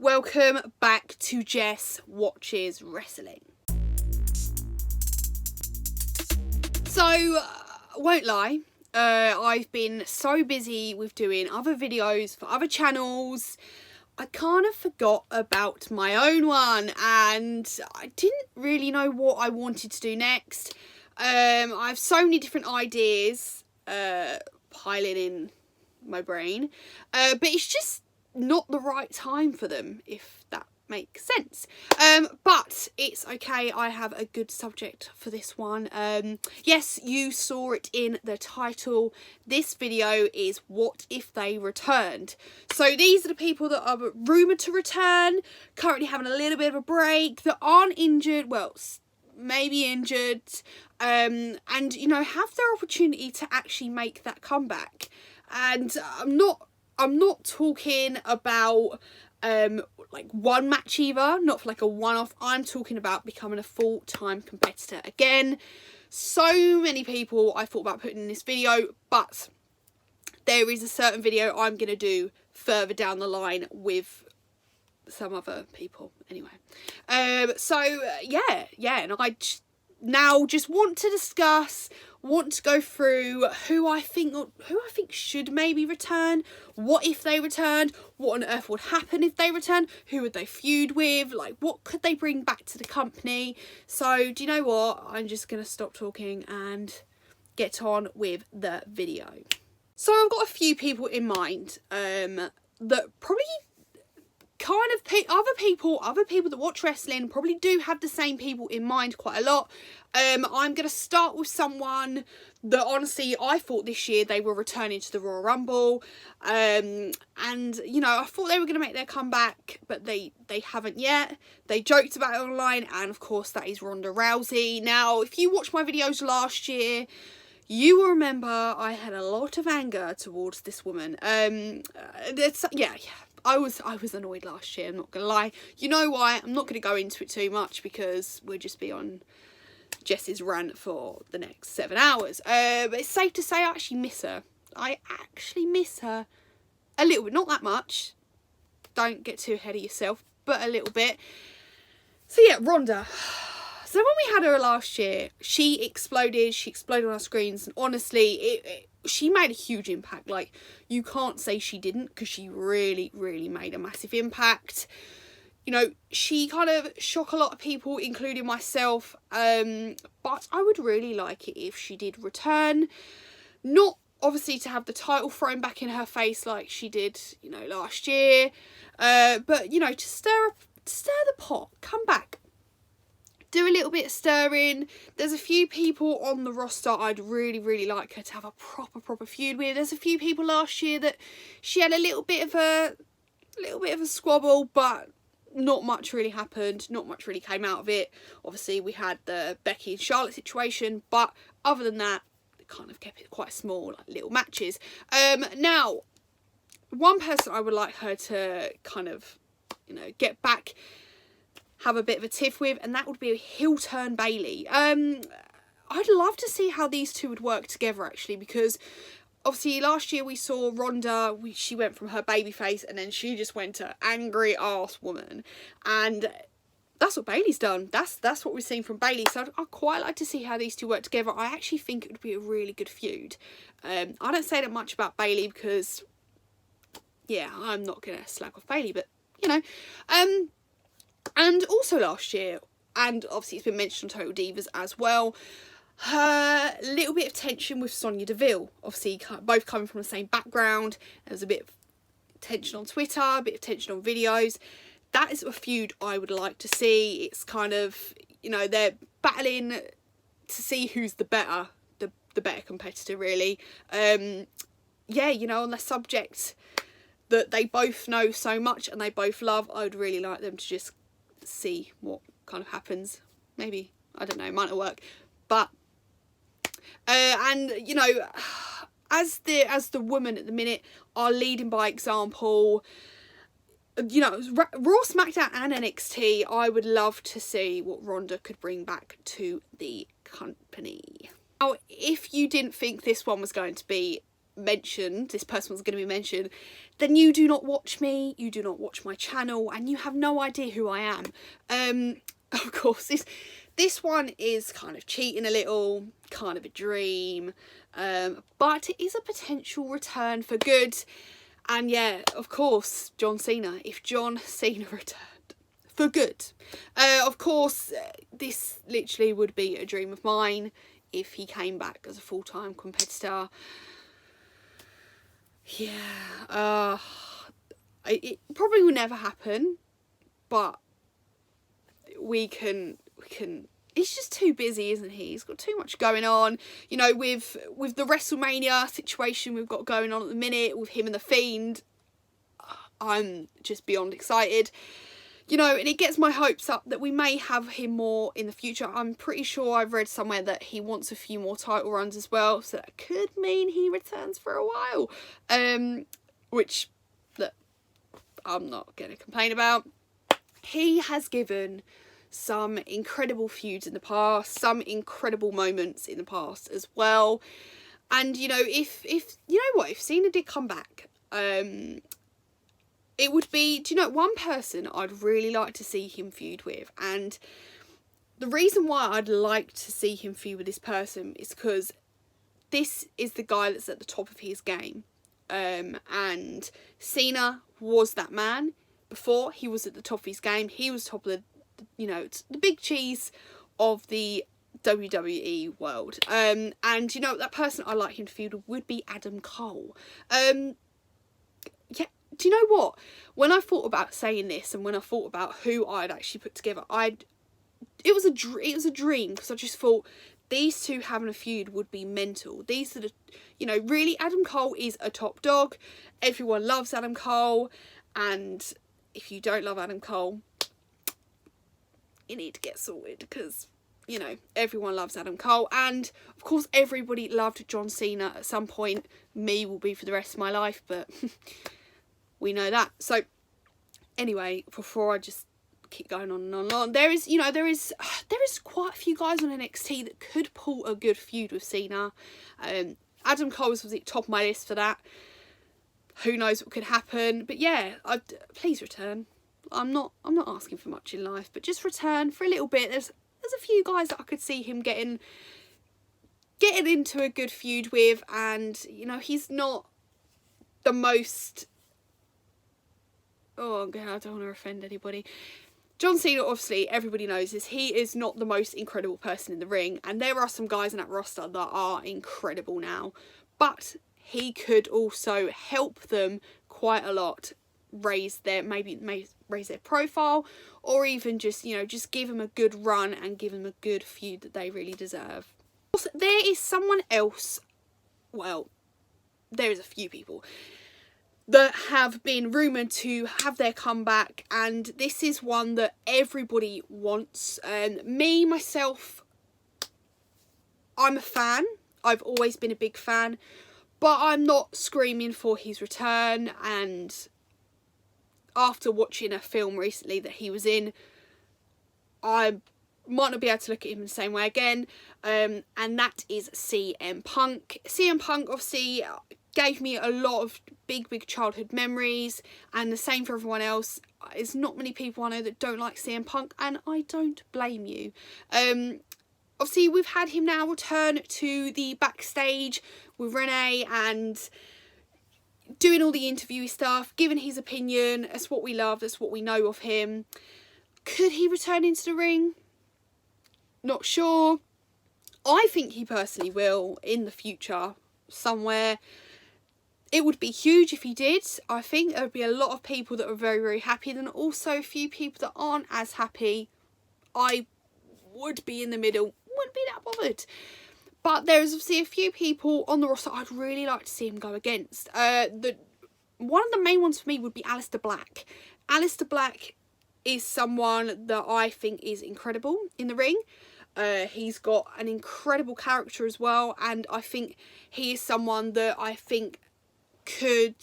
welcome back to Jess Watches Wrestling. So, won't lie, I've been so busy with doing other videos for other channels, I kind of forgot about my own one, and I didn't really know what I wanted to do next. I have so many different ideas piling in my brain, but it's just not the right time for them, if that makes sense. But it's okay, I have a good subject for this one. Yes, you saw it in the title. This video is what if they returned. So these are the people that are rumoured to return, currently having a little bit of a break, that aren't injured, well, maybe injured, and you know, have their opportunity to actually make that comeback. And I'm not talking about like one match either, not for like a one-off. I'm talking about becoming a full-time competitor. Again, so many people I thought about putting in this video, but there is a certain video I'm going to do further down the line with some other people anyway. Yeah, and I now just want to discuss, want to go through who I think should maybe return, what if they returned, what on earth would happen if they returned, who would they feud with, like what could they bring back to the company. So do you know what, I'm just gonna stop talking and get on with the video. So I've got a few people in mind that probably kind of other people that watch wrestling probably do have the same people in mind quite a lot. I'm going to start with someone that honestly I thought this year they were returning to the Royal Rumble, and you know, I thought they were going to make their comeback, but they haven't yet. They joked about it online, and of course that is Ronda Rousey. Now if you watched my videos last year, you will remember I had a lot of anger towards this woman. I was annoyed last year, I'm not going to lie. You know why? I'm not going to go into it too much because we'll just be on Jess's rant for the next 7 hours. But it's safe to say I actually miss her. I actually miss her a little bit, not that much. Don't get too ahead of yourself, but a little bit. So yeah, Ronda. So when we had her last year, she exploded on our screens, and honestly, she made a huge impact. Like, you can't say she didn't, because she really, really made a massive impact. You know, she kind of shocked a lot of people, including myself, but I would really like it if she did return. Not obviously to have the title thrown back in her face like she did, you know, last year, but, you know, to stir the pot, come back. Do a little bit of stirring. There's a few people on the roster I'd really, really like her to have a proper feud with. There's a few people last year that she had a little bit of a squabble, but not much really happened. Not much really came out of it. Obviously, we had the Becky and Charlotte situation, but other than that, it kind of kept it quite small, like little matches. Now, one person I would like her to kind of, you know, get back, have a bit of a tiff with, and that would be a heel turn Bayley. I'd love to see how these two would work together, actually, because obviously last year we saw Ronda, she went from her babyface and then she just went to angry ass woman, and that's what Bayley's done. That's what we've seen from Bayley. So I'd quite like to see how these two work together. I actually think it would be a really good feud. I don't say that much about Bayley because, yeah, I'm not gonna slag off Bayley, but you know, and also last year, and obviously it's been mentioned on Total Divas as well, her little bit of tension with Sonya Deville. Obviously both coming from the same background. There was a bit of tension on Twitter, a bit of tension on videos. That is a feud I would like to see. It's kind of, you know, they're battling to see who's the better competitor, really. Yeah, you know, on the subject that they both know so much and they both love, I would really like them to just see what kind of happens. Maybe, I don't know, might not work, but and you know, as the women at the minute are leading by example, you know, Raw, SmackDown and NXT, I would love to see what Ronda could bring back to the company. Now, if you didn't think this one was going to be mentioned, this person was going to be mentioned, then you do not watch me, you do not watch my channel, and you have no idea who I am. Of course, this one is kind of cheating a little, kind of a dream, but it is a potential return for good. And yeah, of course, John Cena. If John Cena returned for good, of course, this literally would be a dream of mine if he came back as a full-time competitor. Yeah, it probably will never happen, but we can. He's just too busy, isn't he? He's got too much going on, you know, with the WrestleMania situation we've got going on at the minute with him and the Fiend. I'm just beyond excited, you know, and it gets my hopes up that we may have him more in the future. I'm pretty sure I've read somewhere that he wants a few more title runs as well, so that could mean he returns for a while, which, look, I'm not going to complain about. He has given some incredible feuds in the past, some incredible moments in the past as well. And, you know, if you know what, if Cena did come back, it would be, do you know, one person I'd really like to see him feud with. And the reason why I'd like to see him feud with this person is because this is the guy that's at the top of his game. And Cena was that man. Before, he was at the top of his game. He was top of the, you know, the big cheese of the WWE world. And you know, that person I'd like him to feud with would be Adam Cole. Yeah, do you know what? When I thought about saying this and when I thought about who I'd actually put together, it was a dream, because I just thought these two having a feud would be mental. These are the, you know, really, Adam Cole is a top dog. Everyone loves Adam Cole, and if you don't love Adam Cole, you need to get sorted, because, you know, everyone loves Adam Cole. And of course everybody loved John Cena at some point. Me will be for the rest of my life, but we know that. So anyway, before I just keep going on and on and on, there is quite a few guys on NXT that could pull a good feud with Cena. Adam Cole was at the top of my list for that. Who knows what could happen, but yeah, please return. I'm not asking for much in life, but just return for a little bit. There's a few guys that I could see him getting into a good feud with, and you know, he's not the most, oh god, I don't want to offend anybody. John Cena, obviously, everybody knows this, he is not the most incredible person in the ring, and there are some guys in that roster that are incredible now, but he could also help them quite a lot, raise their profile, or even just, you know, just give them a good run and give them a good feud that they really deserve. Also, there is someone else, well, there is a few people that have been rumoured to have their comeback, and this is one that everybody wants. Me, myself, I'm a fan. I've always been a big fan, but I'm not screaming for his return, and after watching a film recently that he was in, I might not be able to look at him the same way again, and that is CM Punk. CM Punk obviously gave me a lot of big childhood memories, and the same for everyone else. There's not many people I know that don't like CM Punk, and I don't blame you. Obviously we've had him now return to the backstage with Renee and doing all the interviewy stuff, giving his opinion. That's what we love, that's what we know of him. Could he return into the ring? Not sure. I think he personally will in the future somewhere. It would be huge if he did. I think there would be a lot of people that are very happy, and also a few people that aren't as happy. I would be in the middle, wouldn't be that bothered. But there's obviously a few people on the roster I'd really like to see him go against. One of the main ones for me would be Aleister Black. Aleister Black is someone that I think is incredible in the ring. He's got an incredible character as well, and I think he is someone that I think could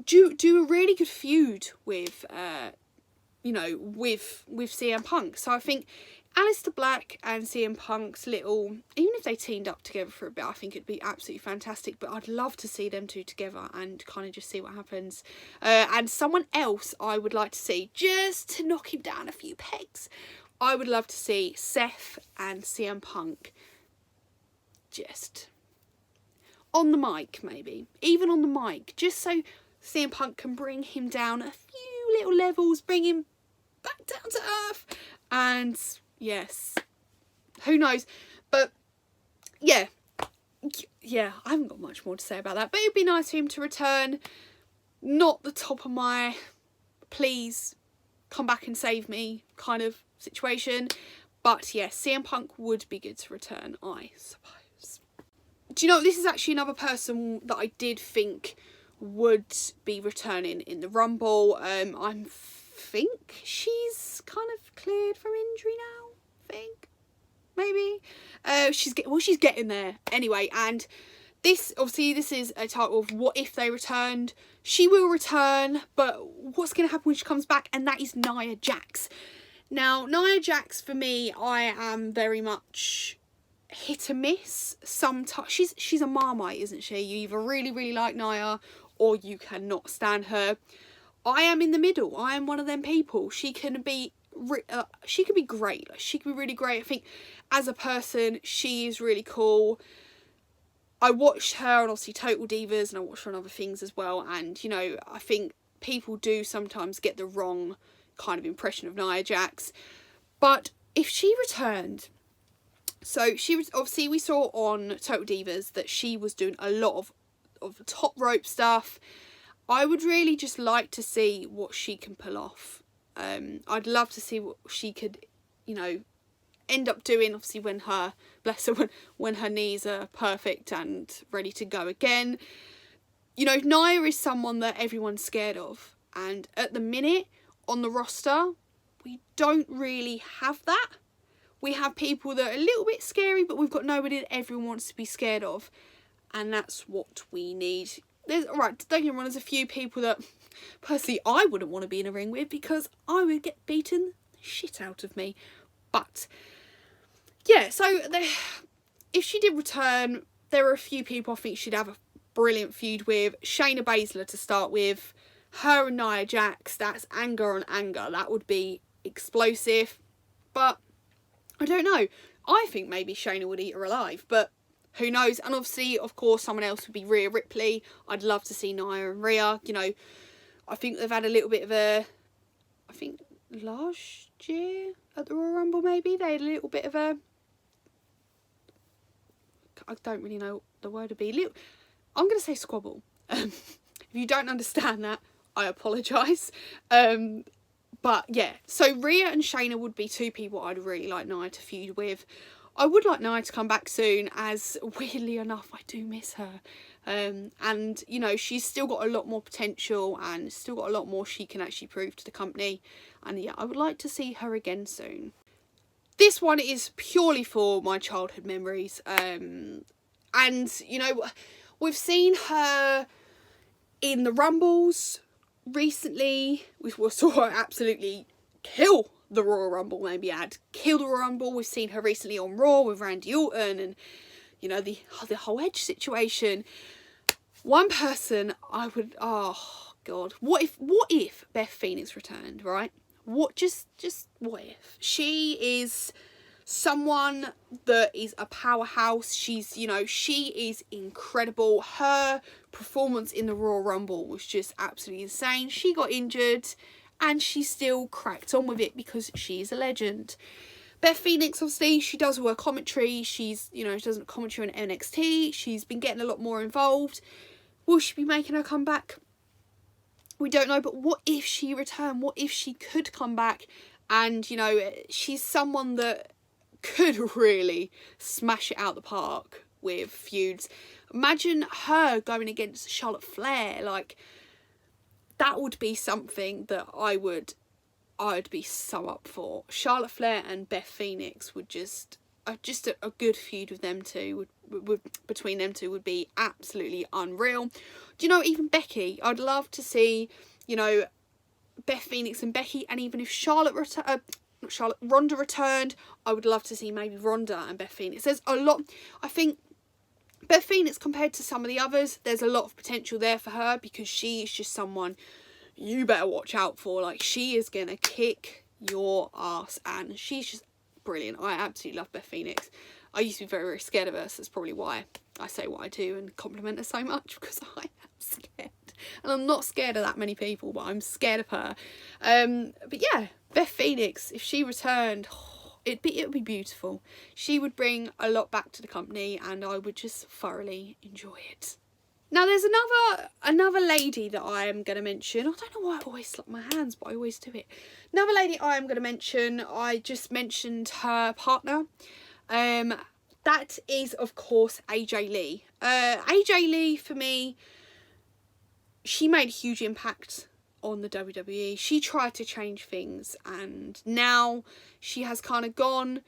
do a really good feud with, you know, with CM Punk. So I think Aleister Black and CM Punk's little, even if they teamed up together for a bit, I think it'd be absolutely fantastic, but I'd love to see them two together and kind of just see what happens. And someone else I would like to see, just to knock him down a few pegs, I would love to see Seth and CM Punk just on the mic, maybe. Even on the mic, just so CM Punk can bring him down a few little levels, bring him back down to earth, and yes, who knows, but yeah, I haven't got much more to say about that, but it'd be nice for him to return. Not the top of my please come back and save me kind of situation, but yes, CM Punk would be good to return, I suppose. Do you know, this is actually another person that I did think would be returning in the Rumble. I think she's kind of cleared from injury now, I think, maybe. She's getting there anyway, and this, obviously, this is a title of what if they returned. She will return, but what's going to happen when she comes back? And that is Nia Jax. Now, Nia Jax, for me, I am very much hit and miss. Sometimes she's a Marmite, isn't she? You either really, really like Nia, or you cannot stand her. I am in the middle. I am one of them people. She can be great. Like, she can be really great. I think as a person, she is really cool. I watched her on obviously Total Divas, and I watched her on other things as well. And, you know, I think people do sometimes get the wrong kind of impression of Nia Jax. But if she returned, so she was, obviously we saw on Total Divas that she was doing a lot of top rope stuff. I would really just like to see what she can pull off. I'd love to see what she could, you know, end up doing, obviously when her, bless her, when her knees are perfect and ready to go again. You know, Nia is someone that everyone's scared of, and at the minute on the roster we don't really have that. We have people that are a little bit scary, but we've got nobody that everyone wants to be scared of, and that's what we need. Don't get me wrong, there's a few people that personally I wouldn't want to be in a ring with, because I would get beaten the shit out of me. But yeah, so if she did return, there are a few people I think she'd have a brilliant feud with. Shayna Baszler to start with. Her and Nia Jax, that's anger on anger. That would be explosive. But I don't know. I think maybe Shayna would eat her alive, but who knows? And obviously, of course, someone else would be Rhea Ripley. I'd love to see Nia and Rhea. You know, I think they've had a little bit of a, I think last year at the Royal Rumble maybe, they had a little bit of a, I don't really know what the word would be. I'm going to say squabble. If you don't understand that, I apologise. But yeah, so Rhea and Shayna would be two people I'd really like Nia to feud with. I would like Nia to come back soon, as weirdly enough I do miss her. And you know, she's still got a lot more potential and still got a lot more she can actually prove to the company. And yeah, I would like to see her again soon. This one is purely for my childhood memories. And you know, we've seen her in the Rumbles recently. We saw her absolutely kill the Royal Rumble, maybe kill the Royal Rumble. We've seen her recently on Raw with Randy Orton, and you know, the whole Edge situation. One person I would, oh god, what if Beth Phoenix returned, right? Just what if? She is someone that is a powerhouse. She's, you know, she is incredible. Her performance in the Royal Rumble was just absolutely insane. She got injured and she still cracked on with it because she's a legend. Beth Phoenix, obviously, she does her commentary. She's, you know, she does commentary on NXT. She's been getting a lot more involved. Will she be making her comeback? We don't know, but what if she returned? What if she could come back? And, you know, she's someone that could really smash it out the park with feuds. Imagine her going against Charlotte Flair. Like, that would be something that I'd be so up for. Charlotte Flair and Beth Phoenix would just a good feud with them two, between them two would be absolutely unreal. Do you know, even Becky, I'd love to see, you know, Beth Phoenix and Becky, and even if Charlotte not Charlotte, Ronda returned. I would love to see maybe Ronda and Beth Phoenix. There's a lot, I think, Beth Phoenix compared to some of the others, there's a lot of potential there for her, because she is just someone you better watch out for. Like, she is going to kick your ass, and she's just brilliant. I absolutely love Beth Phoenix. I used to be very, very scared of her, so that's probably why I say what I do and compliment her so much, because I am scared. And I'm not scared of that many people, but I'm scared of her. But yeah, Beth Phoenix, if she returned, it would be beautiful. She would bring a lot back to the company, and I would just thoroughly enjoy it. Now, there's another lady that I am going to mention. I don't know why I always slap my hands, but I always do it. Another lady I am going to mention, I just mentioned her partner. That is, of course, AJ Lee. AJ Lee, for me, she made a huge impact on the WWE. She tried to change things, and now she has kind of gone.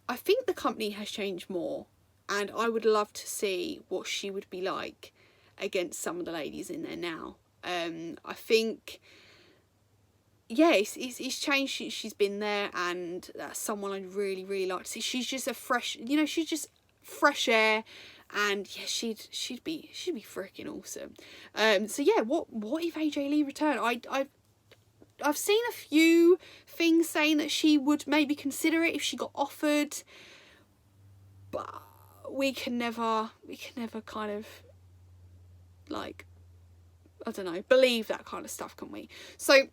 I think the company has changed more, and I would love to see what she would be like against some of the ladies in there now. I think, yeah, it's changed. She's been there, and that's someone I'd really, really like to see. She's just a fresh, you know, she's just fresh air, and yeah, she'd be freaking awesome. So yeah, what if AJ Lee returned? I've seen a few things saying that she would maybe consider it if she got offered, but we can never kind of, like, I don't know, believe that kind of stuff, can we? So,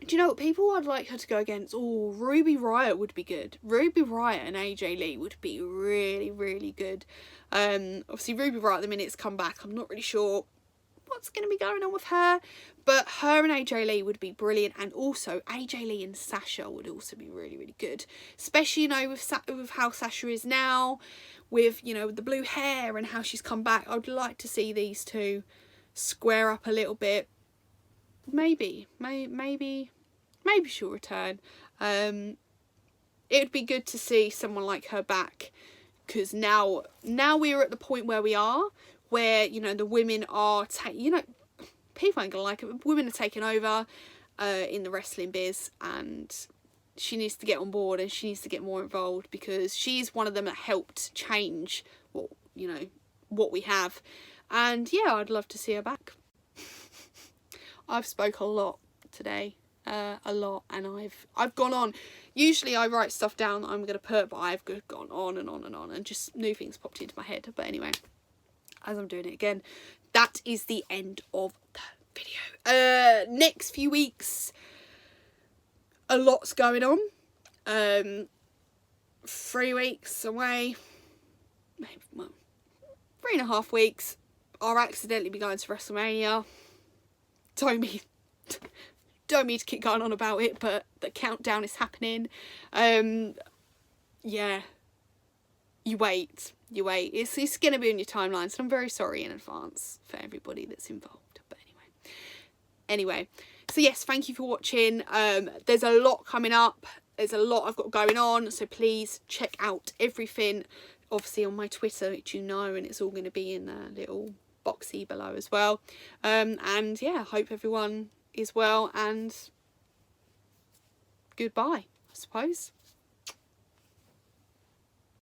do you know what people I'd like her to go against? Oh, Ruby Riott would be good. Ruby Riott and AJ Lee would be really, really good. Obviously, Ruby Riott at the minute's come back. I'm not really sure what's going to be going on with her, but her and AJ Lee would be brilliant. And also, AJ Lee and Sasha would also be really, really good. Especially, you know, with how Sasha is now, with, you know, the blue hair and how she's come back. I'd like to see these two square up a little bit. Maybe she'll return. It would be good to see someone like her back, because now we're at the point where we are, where, you know, the women are you know, people ain't gonna like it, but women are taking over in the wrestling biz, and she needs to get on board, and she needs to get more involved, because she's one of them that helped change what we have. And yeah, I'd love to see her back. I've spoke a lot today, a lot, and I've gone on. Usually I write stuff down that I'm going to put, but I've gone on and on and on, and just new things popped into my head. But anyway, as I'm doing it again, that is the end of the video. Next few weeks, a lot's going on. 3 weeks away, maybe, well, 3.5 weeks, I'll accidentally be going to WrestleMania. Don't mean to keep going on about it, but the countdown is happening. Yeah, you wait. It's gonna be on your timeline, so I'm very sorry in advance for everybody that's involved. But anyway, so yes, thank you for watching. There's a lot coming up. There's a lot I've got going on, so please check out everything, obviously, on my Twitter, which you know, and it's all going to be in the little boxy below as well. And yeah, hope everyone is well, and goodbye, I suppose.